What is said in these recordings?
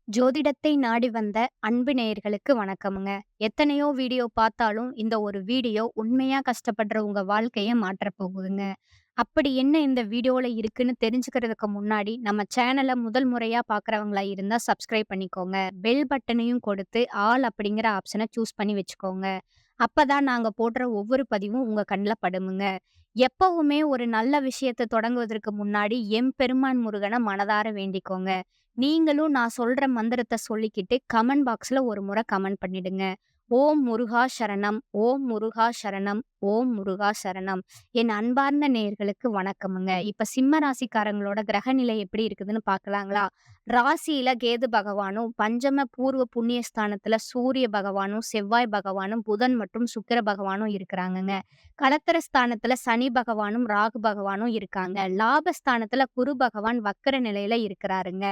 ஜோதிடத்தை நாடி வந்த அன்பு நேயர்களுக்கு வணக்கமுங்க. எத்தனையோ வீடியோ பார்த்தாலும், இந்த ஒரு வீடியோ உண்மையா கஷ்டப்படுற உங்க வாழ்க்கைய மாற்றப் போகுதுங்க. அப்படி என்ன இந்த வீடியோல இருக்குன்னு தெரிஞ்சுக்கிறதுக்கு முன்னாடி, நம்ம சேனல முதல் முறையா பார்க்குறவங்களா இருந்தா சப்ஸ்கிரைப் பண்ணிக்கோங்க. பெல் பட்டனையும் கொடுத்து, ஆல் அப்படிங்கிற ஆப்ஷன சூஸ் பண்ணி வச்சுக்கோங்க. அப்பதான் நாங்க போடுற ஒவ்வொரு பதிவும் உங்க கண்ல படுமுங்க. எப்பவுமே ஒரு நல்ல விஷயத்த தொடங்குவதற்கு முன்னாடி எம்பெருமான் முருகன மனதார வேண்டிக்கோங்க. நீங்களும் நான் சொல்ற மந்திரத்த சொல்லிக்கிட்டு கமெண்ட் பாக்ஸ்ல ஒரு முறை கமெண்ட் பண்ணிடுங்க. ஓம் முருகா சரணம், ஓம் முருகா சரணம், ஓம் முருகா சரணம். என் அன்பார்ந்த நேயர்களுக்கு வணக்கமுங்க. இப்ப சிம்ம ராசிக்காரங்களோட கிரகநிலை எப்படி இருக்குதுன்னு பார்க்கலாங்களா? ராசியில கேது பகவானும், பஞ்சம பூர்வ புண்ணிய ஸ்தானத்துல சூரிய பகவானும், செவ்வாய் பகவானும், புதன் மற்றும் சுக்கிர பகவானும் இருக்கிறாங்கங்க. கலத்திர ஸ்தானத்துல சனி பகவானும், ராகு பகவானும் இருக்காங்க. லாபஸ்தானத்துல குரு பகவான் வக்கர நிலையில இருக்கிறாருங்க.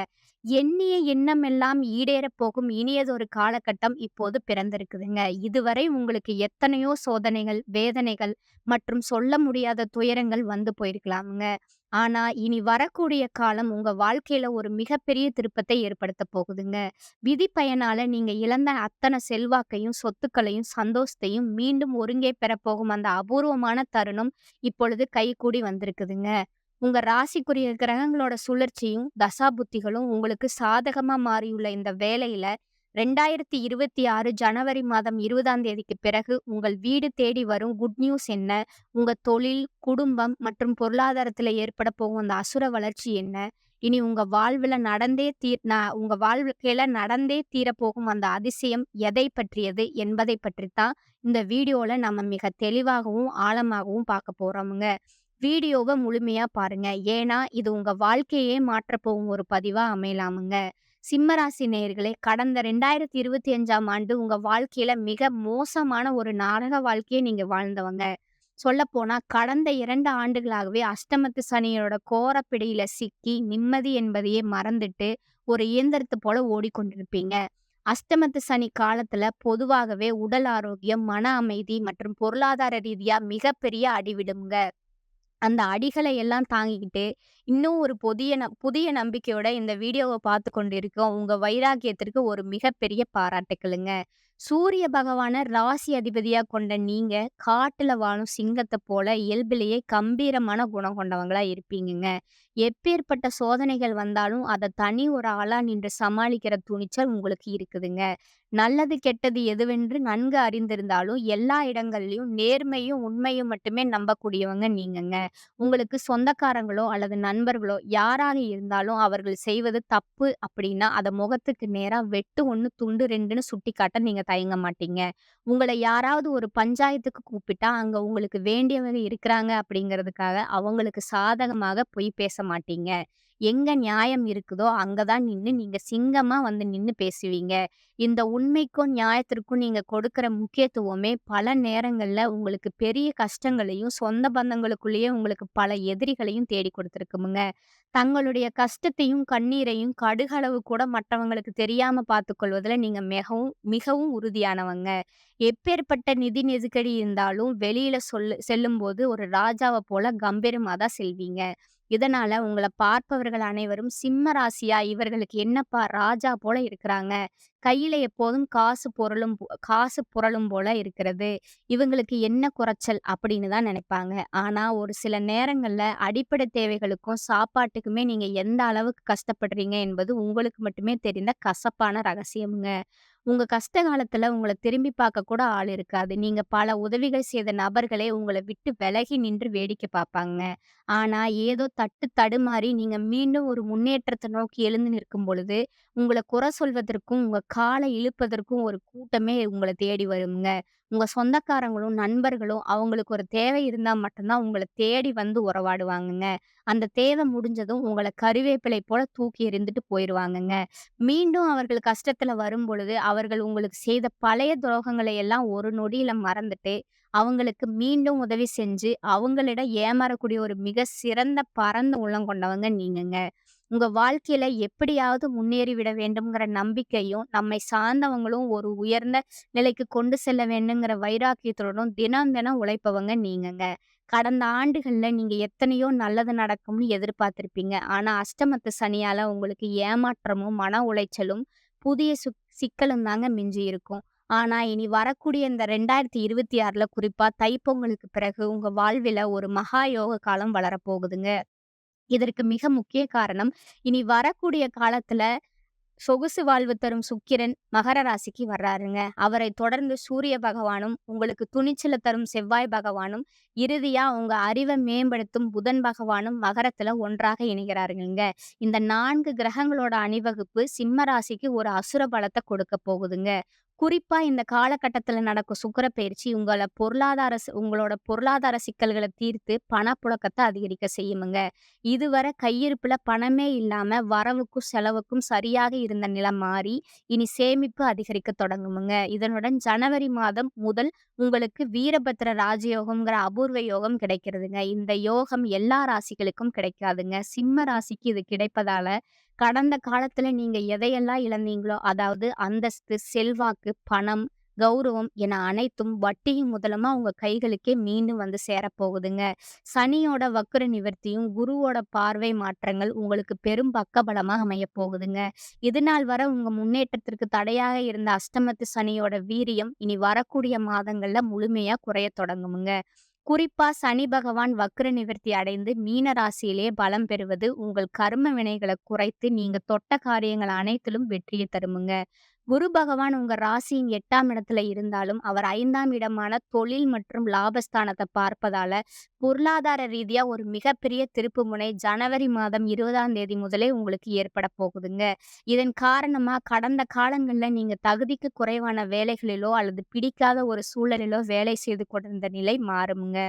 எண்ணிய எண்ணமெல்லாம் ஈடேறப் போகும் இனியதொரு காலகட்டம் இப்போது பிறந்திருக்குதுங்க. இதுவரை உங்களுக்கு எத்தனையோ சோதனைகள், வேதனைகள் மற்றும் சொல்ல முடியாத துயரங்கள் வந்து போயிருக்கலாமுங்க. ஆனா, இனி வரக்கூடிய காலம் உங்க வாழ்க்கையில ஒரு மிகப்பெரிய திருப்பத்தை ஏற்படுத்தப் போகுதுங்க. விதி பயனால நீங்க இழந்த அத்தன செல்வாக்கையும், சொத்துக்களையும், சந்தோஷத்தையும் மீண்டும் ஒருங்கே பெறப்போகும் அந்த அபூர்வமான தருணம் இப்பொழுது கைகூடி வந்திருக்குதுங்க. உங்க ராசிக்குரிய கிரகங்களோட சுழற்சியும், தசாபுத்திகளும் உங்களுக்கு சாதகமா மாறியுள்ள இந்த வேளையில 2026 ஜனவரி மாதம் 20ஆம் தேதிக்கு பிறகு உங்கள் வீடு தேடி வரும் குட் நியூஸ் என்ன? உங்க தொழில், குடும்பம் மற்றும் பொருளாதாரத்துல ஏற்பட போகும் அந்த அசுர வளர்ச்சி என்ன? இனி உங்க வாழ்க்கையில நடந்தே தீரப்போகும் அந்த அதிசயம் எதை பற்றியது என்பதை பற்றித்தான் இந்த வீடியோல நம்ம மிக தெளிவாகவும், ஆழமாகவும் பார்க்க போறோமுங்க. வீடியோவ முழுமையா பாருங்க. ஏன்னா, இது உங்க வாழ்க்கையே மாற்றப் போகும் ஒரு பதிவா அமையலாமுங்க. சிம்ம ராசி நேயர்களே, கடந்த 2025ஆம் ஆண்டு உங்க வாழ்க்கையில மிக மோசமான ஒரு நாடக வாழ்க்கைய நீங்க வாழ்ந்தவங்க. சொல்லப்போனா கடந்த 2 ஆண்டுகளாகவே அஷ்டமத்து சனியோட கோரப்பிடியில சிக்கி நிம்மதி என்பதையே மறந்துட்டு, ஒரு இயந்திரத்த போல ஓடிக்கொண்டிருப்பீங்க. அஷ்டமத்து சனி காலத்துல பொதுவாகவே உடல் ஆரோக்கியம், மன அமைதி மற்றும் பொருளாதார ரீதியா மிகப்பெரிய அடி விழும்ங்க. அந்த அடிகளை எல்லாம் தாங்கிக்கிட்டு, இன்னும் ஒரு புதிய நம்பிக்கையோட இந்த வீடியோவ பார்த்து கொண்டிருக்கும் உங்க வைராக்கியத்திற்கு ஒரு மிகப்பெரிய பாராட்டுக்களுங்க. சூரிய பகவான ராசி அதிபதியா கொண்ட நீங்க, காட்டுல வாழும் சிங்கத்த போல இயல்பிலேயே கம்பீரமான குணம் கொண்டவங்களா இருப்பீங்கங்க. எப்பேர்ப்பட்ட சோதனைகள் வந்தாலும், அத தனி ஒரு ஆளா நின்று சமாளிக்கிற துணிச்சல் உங்களுக்கு இருக்குதுங்க. நல்லது, கெட்டது எதுவென்று நன்கு அறிந்திருந்தாலும், எல்லா இடங்கள்லயும் நேர்மையும், உண்மையும் மட்டுமே நம்பக்கூடியவங்க நீங்கங்க. உங்களுக்கு சொந்தக்காரங்களோ அல்லது நண்பர்களோ யாராக இருந்தாலும் அவர்கள் செய்வது தப்பு அப்படின்னா, அத முகத்துக்கு நேரா வெட்டு 1 துண்டு 2ன்னு சுட்டிக்காட்ட நீங்க தயங்க மாட்டீங்க. உங்கள யாராவது ஒரு பஞ்சாயத்துக்கு கூப்பிட்டா, அங்க உங்களுக்கு வேண்டியவங்க இருக்கிறாங்க அப்படிங்கிறதுக்காக அவங்களுக்கு சாதகமாக பொய் பேச மாட்டீங்க. எங்க நியாயம் இருக்குதோ, அங்க தான் நீங்க சிங்கமா வந்து நின்னு பேசுவீங்க. இந்த உண்மைக்கும், நியாயத்திற்கும் நீங்க கொடுக்கிற முக்கியத்துவமே பல நேரங்கள்ல உங்களுக்கு பெரிய கஷ்டங்களையும், சொந்த பந்தங்களுக்குள்ளேயே உங்களுக்கு பல எதிரிகளையும் தேடிக் கொடுத்திருக்குமுங்க. தங்களுடைய கஷ்டத்தையும், கண்ணீரையும் கடுகளவு கூட மற்றவங்களுக்கு தெரியாம பார்த்துக்கொள்வதுல நீங்க மிகவும் மிகவும் உறுதியானவங்க. எப்பேர்ப்பட்ட நிதி நெருக்கடி இருந்தாலும் வெளியில செல்லும்போது ஒரு ராஜாவ போல கம்பீரமா தான் செல்வீங்க. இதனால உங்கள பார்ப்பவர்கள் அனைவரும் சிம்ம ராசியா இவர்களுக்கு என்னப்பா ராஜா போல இருக்கிறாங்க. கையில எப்போதும் காசு புரளும் போல இருக்கிறது. இவங்களுக்கு என்ன குறைச்சல் அப்படின்னு தான் நினைப்பாங்க. ஆனா ஒரு சில நேரங்கள்ல அடிப்படை தேவைகளுக்கும், சாப்பாட்டுக்குமே நீங்க எந்த அளவுக்கு கஷ்டப்படுறீங்க என்பது உங்களுக்கு மட்டுமே தெரிந்த கசப்பான ரகசியம்ங்க. உங்க கஷ்ட காலத்துல உங்கள திரும்பி பார்க்க கூட ஆள் இருக்காது. நீங்க பல உதவிகள் செய்த நபர்களே உங்கள விட்டு விலகி நின்று வேடிக்கை பார்ப்பாங்க. ஆனா ஏதோ தடுமாறி நீங்க மீண்டும் ஒரு முன்னேற்றத்த நோக்கி எழுந்து நிற்கும் பொழுது, உங்கள குறை சொல்வதற்கும், உங்க கால இழுப்பதற்கும் ஒரு கூட்டமே உங்கள தேடி வருங்க. உங்க சொந்தக்காரங்களும், நண்பர்களும் அவங்களுக்கு ஒரு தேவை இருந்தா மட்டும் தான் உங்கள தேடி வந்து உறவாடுவாங்கங்க. அந்த தேவை முடிஞ்சதும் உங்கள கருவேப்பிலை போல தூக்கி எறிந்துட்டு போயிருவாங்கங்க. மீண்டும் அவர்கள் கஷ்டத்துல வரும்பொழுது, அவர்கள் உங்களுக்கு செய்த பழைய துரோகங்களை எல்லாம் ஒரு நொடியில மறந்துட்டு, அவங்களுக்கு மீண்டும் உதவி செஞ்சு, அவங்களிடம் ஏமாறக்கூடிய ஒரு மிக சிறந்த பரந்த உள்ளம் கொண்டவங்க நீங்கங்க. உங்க வாழ்க்கையில எப்படியாவது முன்னேறிவிட வேண்டும்ங்கிற நம்பிக்கையும், நம்மை சார்ந்தவங்களும் ஒரு உயர்ந்த நிலைக்கு கொண்டு செல்ல வேண்டுங்கிற வைராக்கியத்துடனும் தினம் தினம் உழைப்பவங்க நீங்கங்க. கடந்த ஆண்டுகள்ல நீங்க எத்தனையோ நல்லது நடக்கும்னு எதிர்பார்த்திருப்பீங்க. ஆனா அஷ்டமத்து சனியால உங்களுக்கு ஏமாற்றமும், மன உளைச்சலும், புதிய சிக்கலும் தாங்க மிஞ்சி இருக்கும். ஆனா, இனி வரக்கூடிய இந்த 2026ல குறிப்பா தைப்பொங்கலுக்கு பிறகு உங்க வாழ்வில ஒரு மகா யோக காலம் வளரப்போகுதுங்க. இதற்கு மிக முக்கிய காரணம், இனி வரக்கூடிய காலத்துல சொகுசு வாழ்வு தரும் சுக்கிரன் மகர ராசிக்கு வர்றாருங்க. அவரை தொடர்ந்து சூரிய பகவானும், உங்களுக்கு துணிச்சல தரும் செவ்வாய் பகவானும், இறுதியா உங்க அறிவ மேம்படுத்தும் புதன் பகவானும் மகரத்துல ஒன்றாக இணைகிறாருங்கங்க. இந்த 4 கிரகங்களோட அணிவகுப்பு சிம்ம ராசிக்கு ஒரு அசுர பலத்த கொடுக்க போகுதுங்க. குறிப்பா இந்த காலகட்டத்துல நடக்கும் சுக்கிர பயிற்சி உங்களோட பொருளாதார சிக்கல்கள தீர்த்து பணப்புழக்கத்த அதிகரிக்க செய்யுமுங்க. இதுவரை கையிருப்புல பணமே இல்லாம வரவுக்கும் செலவுக்கும் சரியாக இருந்த நிலை மாறி இனி சேமிப்பு அதிகரிக்க தொடங்குமுங்க. இதனுடன் ஜனவரி மாதம் முதல் உங்களுக்கு வீரபத்திர ராஜயோகம்ங்கிற அபூர்வ யோகம் கிடைக்கிறதுங்க. இந்த யோகம் எல்லா ராசிகளுக்கும் கிடைக்காதுங்க. சிம்ம ராசிக்கு இது கிடைப்பதால கடந்த காலத்துல நீங்க எதையெல்லாம் இழந்தீங்களோ, அதாவது அந்தஸ்து, செல்வாக்கு, பணம், கௌரவம் என அனைத்தும் வட்டியும் முதலுமா உங்க கைகளுக்கே மீண்டும் வந்து சேரப்போகுதுங்க. சனியோட வக்ர நிவர்த்தியும், குருவோட பார்வை மாற்றங்கள் உங்களுக்கு பெரும் பக்கபலமா அமையப் போகுதுங்க. இதுநாள் வரை உங்க முன்னேற்றத்திற்கு தடையாக இருந்த அஷ்டமத்து சனியோட வீரியம் இனி வரக்கூடிய மாதங்கள்ல முழுமையா குறையத் தொடங்குமுங்க. குறிப்பா சனி பகவான் வக்ர நிவர்த்தி அடைந்து மீன ராசியிலே பலம் பெறுவது உங்கள் கர்ம வினைகளை குறைத்து நீங்க தொட்ட காரியங்கள் அனைத்திலும் வெற்றியை தருமுங்க. குரு பகவான் உங்க ராசியின் 8ஆம் இடத்துல இருந்தாலும் அவர் 5ஆம் இடமான தொழில் மற்றும் லாபஸ்தானத்தை பார்ப்பதால பொருளாதார ரீதியா ஒரு மிகப்பெரிய திருப்புமுனை ஜனவரி மாதம் 20ஆம் தேதி முதலே உங்களுக்கு ஏற்பட போகுதுங்க. இதன் காரணமா கடந்த காலங்கள்ல நீங்க தகுதிக்கு குறைவான வேலைகளிலோ அல்லது பிடிக்காத ஒரு சூழலிலோ வேலை செய்து கொண்டிருந்த நிலை மாறுமுங்க.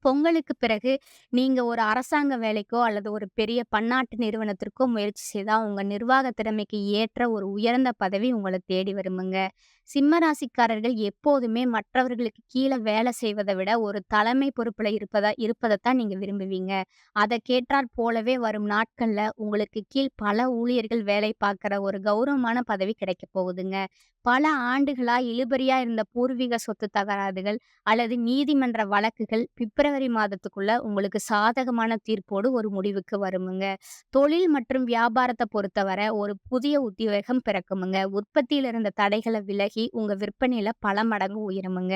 பொங்கலுக்கு பிறகு நீங்க ஒரு அரசாங்க வேலைக்கோ அல்லது ஒரு பெரிய பன்னாட்டு நிறுவனத்திற்கோ முயற்சி செய்தா உங்க நிர்வாக திறமைக்கு ஏற்ற ஒரு உயர்ந்த பதவி உங்களை தேடி வருமுங்க. சிம்ம ராசிக்காரர்கள் எப்போதுமே மற்றவர்களுக்கு கீழே வேலை செய்வதை விட ஒரு தலைமை பொறுப்புல இருப்பதைத்தான் நீங்க விரும்புவீங்க. அதை கேட்டாற் போலவே வரும் நாட்கள்ல உங்களுக்கு கீழ் பல ஊழியர்கள் வேலை பார்க்கிற ஒரு கௌரவமான பதவி கிடைக்க போகுதுங்க. பல ஆண்டுகளா இழுபறியா இருந்த பூர்வீக சொத்து தகராறுகள் அல்லது நீதிமன்ற வழக்குகள் பிப்ரவரி மாதத்துக்குள்ள உங்களுக்கு சாதகமான தீர்ப்போடு ஒரு முடிவுக்கு வருமுங்க. தொழில் மற்றும் வியாபாரத்தை பொறுத்தவரை ஒரு புதிய உத்வேகம் பிறக்குமுங்க. உற்பத்தியில இருந்த தடைகளை விலகி உங்க விற்பனையில பல மடங்கு உயருமுங்க.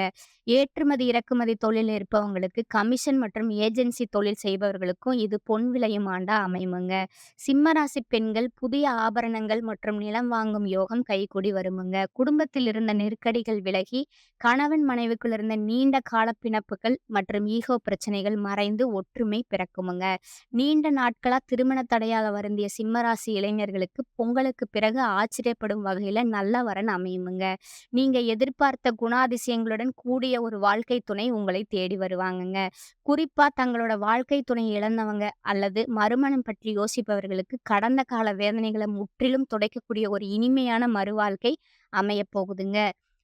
ஏற்றுமதி இறக்குமதி தொழில் இருப்பவங்களுக்கு கமிஷன் மற்றும் ஏஜென்சி தொழில் செய்பவர்களுக்கும் இது பொன் விளையும் ஆண்டா அமையுமுங்க. சிம்மராசி பெண்கள் புதிய ஆபரணங்கள் மற்றும் நிலம் வாங்கும் யோகம் கைகூடி வருமுங்க. குடும்பத்தில் இருந்த நெருக்கடிகள் விலகி கணவன் மனைவிக்குள் இருந்த நீண்ட கால பிணப்புகள் மற்றும் ஈகோ பிரச்சனைகள் மறைந்து ஒற்றுமை பிறக்குமுங்க. நீண்ட நாட்களா திருமண தடையாக வருந்திய சிம்மராசி இளைஞர்களுக்கு பொங்கலுக்கு பிறகு ஆச்சரியப்படும் வகையில நல்ல வரன் அமையுமுங்க. நீங்க எதிர்பார்த்த குணாதிசயங்களுடன் கூடிய ஒரு வாழ்க்கை துணை உங்களை தேடி வருவாங்கங்க. குறிப்பா தங்களோட வாழ்க்கை துணை இழந்தவங்க அல்லது மறுமணம் பற்றி யோசிப்பவர்களுக்கு கடந்த கால வேதனைகளை முற்றிலும் துடைக்கக்கூடிய ஒரு இனிமையான மறுவாழ்க்கை அமையப் போகுதுங்க.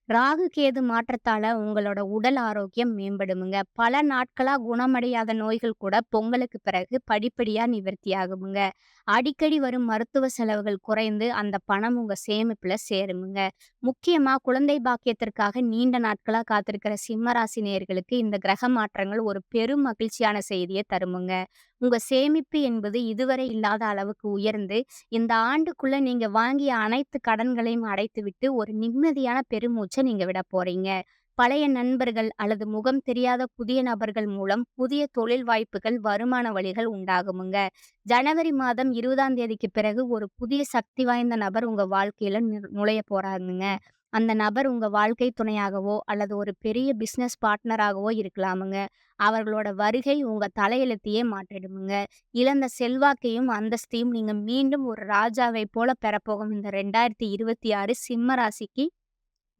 ராகு கேது மாற்றத்தால உங்களோட உடல் ஆரோக்கியம் மேம்படுமுங்க. பல நாட்களா குணமடையாத நோய்கள் கூட பொங்கலுக்கு பிறகு படிப்படியா நிவர்த்தி ஆகுமுங்க. அடிக்கடி வரும் மருத்துவ செலவுகள் குறைந்து அந்த பணம் உங்க சேமிப்புல சேருமுங்க. முக்கியமா குழந்தை பாக்கியத்திற்காக நீண்ட நாட்களா காத்திருக்கிற சிம்மராசி நேயர்களுக்கு இந்த கிரக மாற்றங்கள் ஒரு பெரும் மகிழ்ச்சியான செய்தியை தருமுங்க. உங்க சேமிப்பு என்பது இதுவரை இல்லாத அளவுக்கு உயர்ந்து இந்த ஆண்டுக்குள்ள நீங்க வாங்கிய அனைத்து கடன்களையும் அடைத்துவிட்டு ஒரு நிம்மதியான பெருமூச்ச நீங்க விட போறீங்க. பழைய நண்பர்கள் அல்லது முகம் தெரியாத புதிய நபர்கள் மூலம் புதிய தொழில் வாய்ப்புகள், வருமான வழிகள் உண்டாகுமுங்க. ஜனவரி மாதம் 20ஆம் தேதிக்கு பிறகு ஒரு புதிய சக்தி வாய்ந்த நபர் உங்க வாழ்க்கையில நுழைய போறாருங்க. அந்த நபர் உங்க வாழ்க்கை துணையாகவோ அல்லது ஒரு பெரிய பிசினஸ் பார்ட்னராகவோ இருக்கலாமுங்க. அவர்களோட வருகை உங்க தலையெழுத்தையே மாற்றிடுமுங்க. இழந்த செல்வாக்கையும் அந்தஸ்தையும் நீங்க மீண்டும் ஒரு ராஜாவை போல பெறப்போகும் இந்த 2026 சிம்ம ராசிக்கு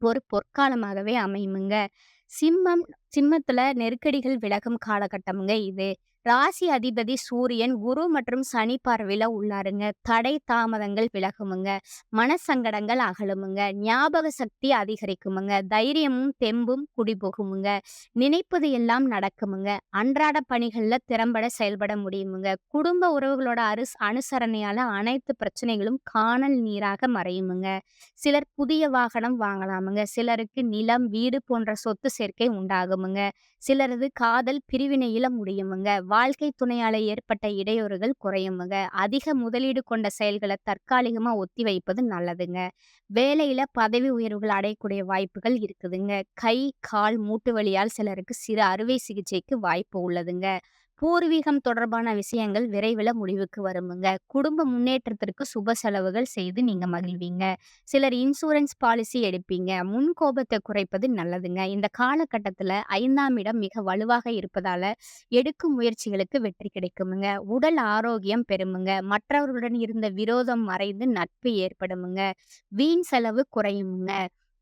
ஒரு பொற்காலமாகவே அமையுமுங்க. சிம்மம் சிம்மத்துல நெருக்கடிகள் விலகும் காலகட்டமுங்க இது. ராசி அதிபதி சூரியன் குரு மற்றும் சனி பார்வையில உள்ளாருங்க. தடை தாமதங்கள் விலகுமுங்க. மனசங்கடங்கள் அகலுமுங்க. ஞாபக சக்தி அதிகரிக்குமுங்க. தைரியமும் தெம்பும் குடிபோகுமுங்க. நினைப்பது எல்லாம் நடக்குமுங்க. அன்றாட பணிகள்ல திறம்பட செயல்பட முடியுமுங்க. குடும்ப உறவுகளோட அனுசரணையால அனைத்து பிரச்சனைகளும் காணல் நீராக மறையுமுங்க. சிலர் புதிய வாகனம் வாங்கலாமுங்க. சிலருக்கு நிலம், வீடு போன்ற சொத்து சேர்க்கை உண்டாகுமுங்க. சிலரது காதல் பிரிவினையில முடியுமுங்க. வாழ்க்கை துணையால ஏற்பட்ட இடையூறுகள் குறையுமுங்க. அதிக முதலீடு கொண்ட செயல்கள தற்காலிகமா ஒத்தி வைப்பது நல்லதுங்க. வேலையில பதவி உயர்வுகள் அடையக்கூடிய வாய்ப்புகள் இருக்குதுங்க. கை, கால், மூட்டு வலியால் சிலருக்கு சிறு அறுவை சிகிச்சைக்கு வாய்ப்பு உள்ளதுங்க. பூர்வீகம் தொடர்பான விஷயங்கள் விரைவில முடிவுக்கு வருமுங்க. குடும்ப முன்னேற்றத்திற்கு சுப செலவுகள் செய்து நீங்க மகிழ்வீங்க. சிலர் இன்சூரன்ஸ் பாலிசி எடுப்பீங்க. முன் கோபத்தை குறைப்பது நல்லதுங்க. இந்த காலகட்டத்துல 5ஆம் இடம் மிக வலுவாக இருப்பதால எடுக்கும் முயற்சிகளுக்கு வெற்றி கிடைக்குமுங்க. உடல் ஆரோக்கியம் பெறுமுங்க. மற்றவர்களுடன் இருந்த விரோதம் மறைந்து நட்பு ஏற்படுமுங்க. வீண் செலவு குறையுமுங்க.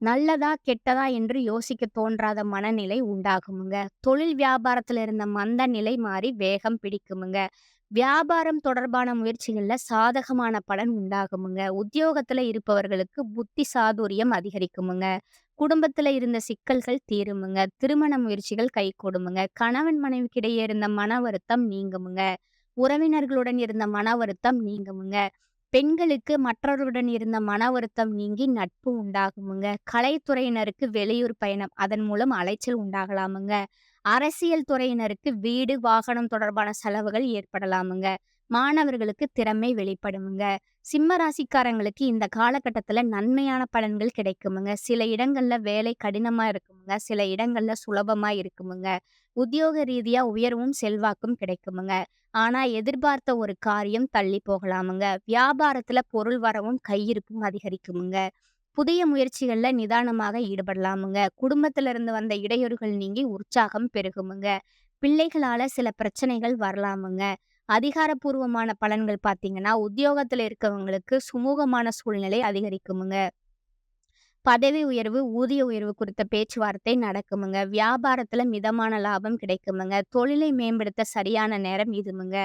நல்லதா கெட்டதா என்று யோசிக்க தோன்றாத மனநிலை உண்டாகுமுங்க. தொழில் வியாபாரத்துல இருந்த மந்த நிலை மாறி வேகம் பிடிக்குமுங்க. வியாபாரம் தொடர்பான முயற்சிகள்ல சாதகமான பலன் உண்டாகுமுங்க. உத்தியோகத்துல இருப்பவர்களுக்கு புத்தி சாதுரியம் அதிகரிக்குமுங்க. குடும்பத்துல இருந்த சிக்கல்கள் தீருமுங்க. திருமண முயற்சிகள் கைகூடுமுங்க. கணவன் மனைவிக்கிடையே இருந்த மன வருத்தம் நீங்குமுங்க. உறவினர்களுடன் இருந்த மன வருத்தம் நீங்குமுங்க. பெண்களுக்கு மற்றவர்களுடன் இருந்த மன வருத்தம் நீங்கி நட்பு உண்டாகுமுங்க. கலைத்துறையினருக்கு வெளியூர் பயணம் அதன் மூலம் அலைச்சல் உண்டாகலாமுங்க. அரசியல் துறையினருக்கு வீடு வாகனம் தொடர்பான செலவுகள் ஏற்படலாமுங்க. மாணவர்களுக்கு திறமை வெளிப்படுமுங்க. சிம்ம ராசிக்காரங்களுக்கு இந்த காலகட்டத்துல நன்மையான பலன்கள் கிடைக்குமுங்க. சில இடங்கள்ல வேலை கடினமா இருக்குமுங்க. சில இடங்கள்ல சுலபமா இருக்குமுங்க. உத்தியோக ரீதியா உயர்வும் செல்வாக்கும் கிடைக்குமுங்க. ஆனா எதிர்பார்த்த ஒரு காரியம் தள்ளி போகலாமுங்க. வியாபாரத்துல பொருள் வரவும் கையிருப்பும் அதிகரிக்குமுங்க. புதிய முயற்சிகள்ல நிதானமாக ஈடுபடலாமுங்க. குடும்பத்துல இருந்து வந்த இடையூறுகள் நீங்கி உற்சாகம் பெருகுமுங்க. பிள்ளைகளால சில பிரச்சனைகள் வரலாமுங்க. அதிகாரப்பூர்வமான பலன்கள் பார்த்தீங்கன்னா, உத்தியோகத்துல இருக்கவங்களுக்கு சுமூகமான சூழ்நிலை அதிகரிக்குமுங்க. பதவி உயர்வு, ஊதிய உயர்வு குறித்த பேச்சுவார்த்தை நடக்குமுங்க. வியாபாரத்துல மிதமான லாபம் கிடைக்குமுங்க. தொழிலை மேம்படுத்த சரியான நேரம் இதுமுங்க.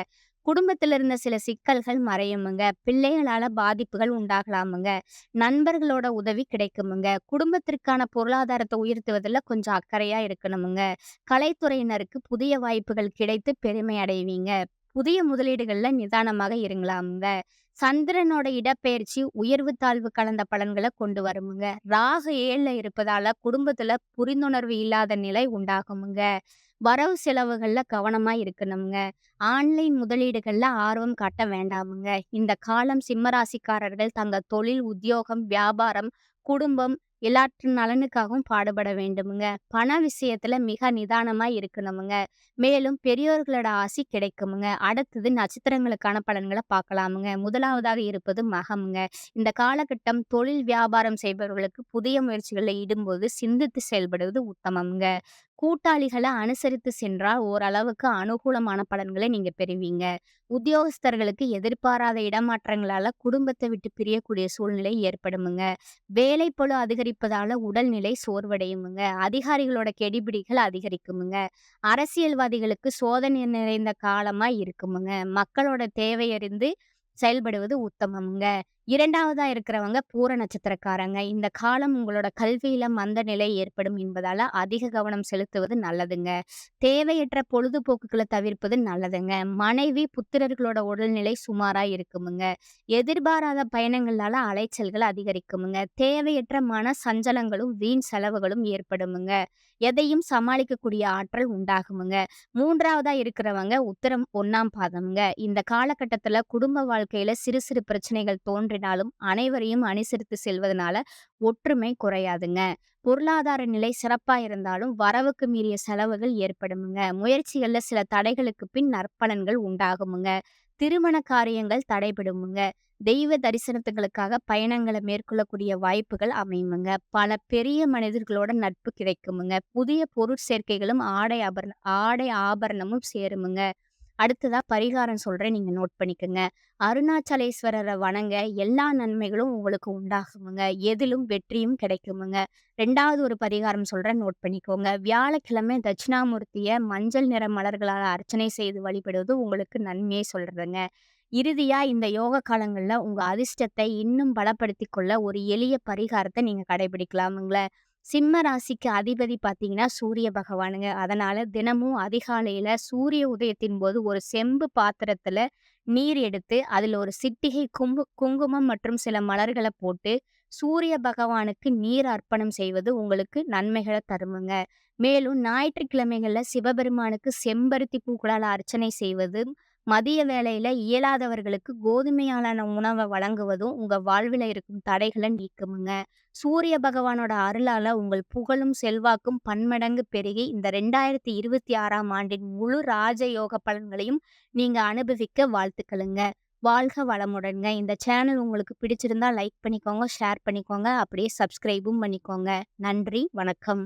குடும்பத்துல இருந்த சில சிக்கல்கள் மறையுமுங்க. பிள்ளைகளால பாதிப்புகள் உண்டாகலாமுங்க. நண்பர்களோட உதவி கிடைக்குமுங்க. குடும்பத்திற்கான பொருளாதாரத்தை உயர்த்துவதில் கொஞ்சம் அக்கறையா இருக்கணுமுங்க. கலைத்துறையினருக்கு புதிய வாய்ப்புகள் கிடைத்து பெருமை அடைவீங்க. புதிய முதலீடுகள்ல நிதானமாக இருங்களாமுங்க. சந்திரனோட இடப்பெயர்ச்சி உயர்வு தாழ்வு கலந்த பலன்களை கொண்டு வருமுங்க. ராகு 7ல இருப்பதால குடும்பத்துல புரிந்துணர்வு இல்லாத நிலை உண்டாகுமுங்க. வரவு செலவுகள்ல கவனமா இருக்கணுங்க. ஆன்லைன் முதலீடுகள்ல ஆர்வம் காட்ட வேண்டாமுங்க. இந்த காலம் சிம்மராசிக்காரர்கள் தங்க தொழில், உத்தியோகம், வியாபாரம், குடும்பம் எல்லாற்று நலனுக்காகவும் பாடுபட வேண்டுமுங்க. பண விஷயத்துல மிக நிதானமா இருக்கணுமுங்க. மேலும் பெரியோர்களோட ஆசி கிடைக்குமுங்க. அடுத்தது நட்சத்திரங்களுக்கான பலன்களை பார்க்கலாமுங்க. முதலாவதாக இருப்பது மகமுங்க. இந்த காலகட்டம் தொழில் வியாபாரம் செய்பவர்களுக்கு புதிய முயற்சிகளில் ஈடும்போது சிந்தித்து செயல்படுவது உத்தமம்ங்க. கூட்டாளிகளை அனுசரித்து சென்றால் ஓரளவுக்கு அனுகூலமான பலன்களை நீங்க பெறுவீங்க. உத்தியோகஸ்தர்களுக்கு எதிர்பாராத இடமாற்றங்களால குடும்பத்தை விட்டு பிரியக்கூடிய சூழ்நிலை ஏற்படுமுங்க. வேலைப்பளு அதிகரிப்பதால உடல்நிலை சோர்வடையுமுங்க. அதிகாரிகளோட கெடிபிடிகள் அதிகரிக்குமுங்க. அரசியல்வாதிகளுக்கு சோதனை நிறைந்த காலமா இருக்குமுங்க. மக்களோட தேவையறிந்து செயல்படுவது உத்தமம்ங்க. 2வதா இருக்கிறவங்க பூர நட்சத்திரக்காரங்க. இந்த காலம் உங்களோட கல்வியில மந்த நிலை ஏற்படும் என்பதால அதிக கவனம் செலுத்துவது நல்லதுங்க. தேவையற்ற பொழுதுபோக்குகளை தவிர்ப்பது நல்லதுங்க. மனைவி, புத்திரர்களோட உடல்நிலை சுமாரா இருக்குமுங்க. எதிர்பாராத பயணங்களால அலைச்சல்கள் அதிகரிக்குமுங்க. தேவையற்ற மன சஞ்சலங்களும் வீண் செலவுகளும் ஏற்படுமுங்க. எதையும் சமாளிக்கக்கூடிய ஆற்றல் உண்டாகுமுங்க. 3வதா இருக்கிறவங்க உத்திரம் 1ஆம் பாதம்ங்க. இந்த காலகட்டத்துல குடும்ப வாழ்க்கையில சிறு சிறு பிரச்சனைகள் தோன்றினாலும் அனைவரையும் அனுசரித்து செல்வதனால ஒற்றுமை குறையாதுங்க. பொருளாதார நிலை சிறப்பா இருந்தாலும் வரவுக்கு மீறிய செலவுகள் ஏற்படுமுங்க. முயற்சிகள்ல சில தடைகளுக்கு பின் நற்பலன்கள் உண்டாகுமுங்க. திருமண காரியங்கள் தடைபடுமுங்க. தெய்வ தரிசனத்துகளுக்காக பயணங்களை மேற்கொள்ளக்கூடிய வாய்ப்புகள் அமையுமுங்க. பல பெரிய மனிதர்களோட நட்பு கிடைக்குமுங்க. புதிய பொருட்சேர்க்கைகளும் ஆடை ஆபரணமும் சேருமுங்க. அடுத்ததா பரிகாரம் சொல்றேன், நீங்க நோட் பண்ணிக்கங்க. அருணாச்சலேஸ்வரரை வணங்க எல்லா நன்மைகளும் உங்களுக்கு உண்டாகுமுங்க. எதிலும் வெற்றியும் கிடைக்குமுங்க. 2வது ஒரு பரிகாரம் சொல்றேன், நோட் பண்ணிக்கோங்க. வியாழக்கிழமை தட்சிணாமூர்த்திய மஞ்சள் நிற மலர்களால் அர்ச்சனை செய்து வழிபடுவது உங்களுக்கு நன்மையை சொல்றதுங்க. இறுதியா இந்த யோக காலங்கள்ல உங்க அதிர்ஷ்டத்தை இன்னும் பலப்படுத்திக் கொள்ள ஒரு எளிய பரிகாரத்தை நீங்க கடைபிடிக்கலாமுங்கள. சிம்ம ராசிக்கு அதிபதி பார்த்தீங்கன்னா சூரிய பகவானுங்க. அதனால தினமும் அதிகாலையில சூரிய உதயத்தின் போது ஒரு செம்பு பாத்திரத்துல நீர் எடுத்து அதுல ஒரு சிட்டிகை குங்குமம் மற்றும் சில மலர்களை போட்டு சூரிய பகவானுக்கு நீர் அர்ப்பணம் செய்வது உங்களுக்கு நன்மைகள தருமுங்க. மேலும் ஞாயிற்றுக்கிழமைகள்ல சிவபெருமானுக்கு செம்பருத்தி பூக்களால் அர்ச்சனை செய்வது, மதிய வேளையில இயலாதவர்களுக்கு கோதுமையாலான உணவ வழங்குவதும் உங்க வாழ்வில இருக்கும் தடைகள நீக்குமுங்க. சூரிய பகவானோட அருளால உங்கள் புகழும், செல்வாக்கும் பன்மடங்கு பெருகி இந்த 2026ஆம் ஆண்டின் முழு ராஜயோக பலன்களையும் நீங்க அனுபவிக்க வாழ்த்துக்களுங்க. வாழ்க வளமுடன்ங்க. இந்த சேனல் உங்களுக்கு பிடிச்சிருந்தா லைக் பண்ணிக்கோங்க, ஷேர் பண்ணிக்கோங்க. அப்படியே சப்ஸ்கிரைபும் பண்ணிக்கோங்க. நன்றி, வணக்கம்.